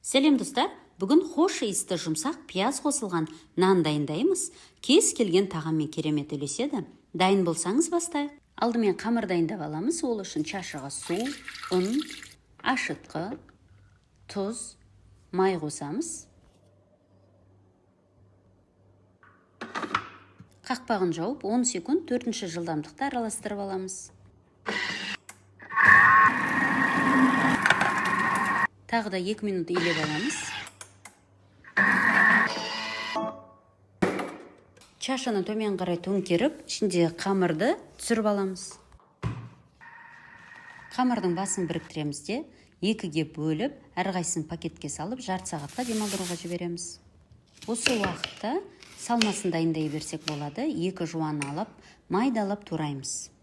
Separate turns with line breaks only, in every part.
Сәлем достар, бүгін хош иісті жұмсақ пияз қосылған нан дайындаймыз. Кез келген тағаммен керемет үйлеседі. Дайын болсаңыз бастайық. Алдымен қамыр дайындап аламыз. Ол үшін чашаға су, ұн, ашытқы, тұз, май қосамыз. Қақпағын жауып 10 секунд 4-ші жылдамдықта араластырып аламыз. Тағы да 2 минут илеп аламыз. Чашаны төмен қарай төңкеріп, ішінде қамырды түсіріп аламыз. Қамырдың басын біріктіреміз де, 2-ге бөліп, әрқайсысын пакетке салып, жарты сағатқа демалдыруға жібереміз. Осы уақытта салмасын дайындай берсек болады. 2 жуаны алып, майдалап тураймыз.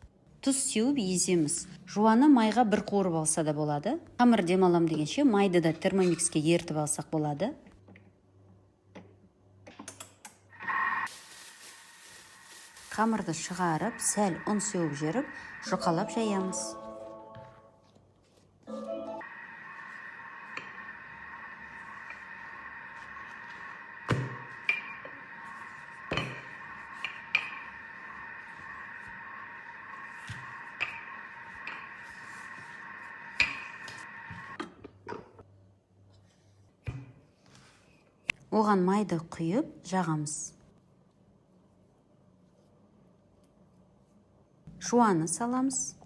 Тұз сеуіп еземіз. Жуаны майға бір қуырып алса да болады. Қамыр демалам дегенше майды да термомикске ертіп алсақ болады. Қамырды шығарып, сәл ұн сеуіп жеріп, жұқалап жаямыз. Оған майды құйып жағамыз. Жуаны саламыз.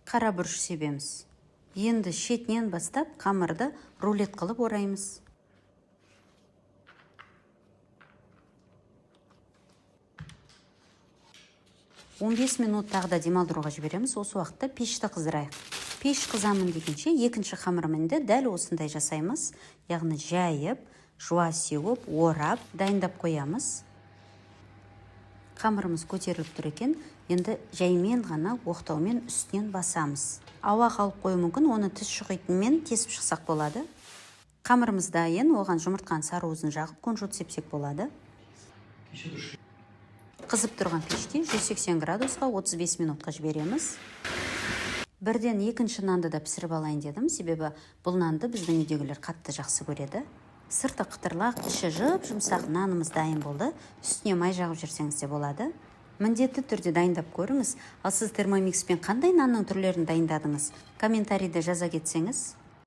Қара бұрыш себеміз. Енді шетінен бастап қамырды рулет қылып ораймыз. Он 15 минут тағда демалдыруға жібереміз. Осы уақытта пешті қыздырайық. Пеш қызамын дегенше 2-ші қамырымды дәл осындай жасаймыз. Яғни жайып, жуа сеуіп, орап, дайындап қоямыз. Қамырымыз көтеріліп тұр екен, енді жаймен ғана оқтаумен үстінен басамыз. Ауа қалып қою мүмкін, оны тіс шұқитынмен тесіп шықсақ болады. Қамырымыз дайын, оған жұмыртқаның сарыуызын жағып, күнжут сепсек болады. Қызып тұрған пешке 180 градусқа 35 минутқа жібереміз. Бірден 2-ші нанды да пісіріп алайын дедім, себебі бұл нанды біздің үйдегілер қатты жақсы көреді. Сырты қытырлақ, іші жұмсақ нанымыз дайын болды. Үстіне май жағып жүрсеңіз де болады. Міндетті түрде дайындап көріңіз. Ал сіз термомикспен қандай нанның түрлерін дайындадыңыз? Комментарийде жаза кетсеңіз.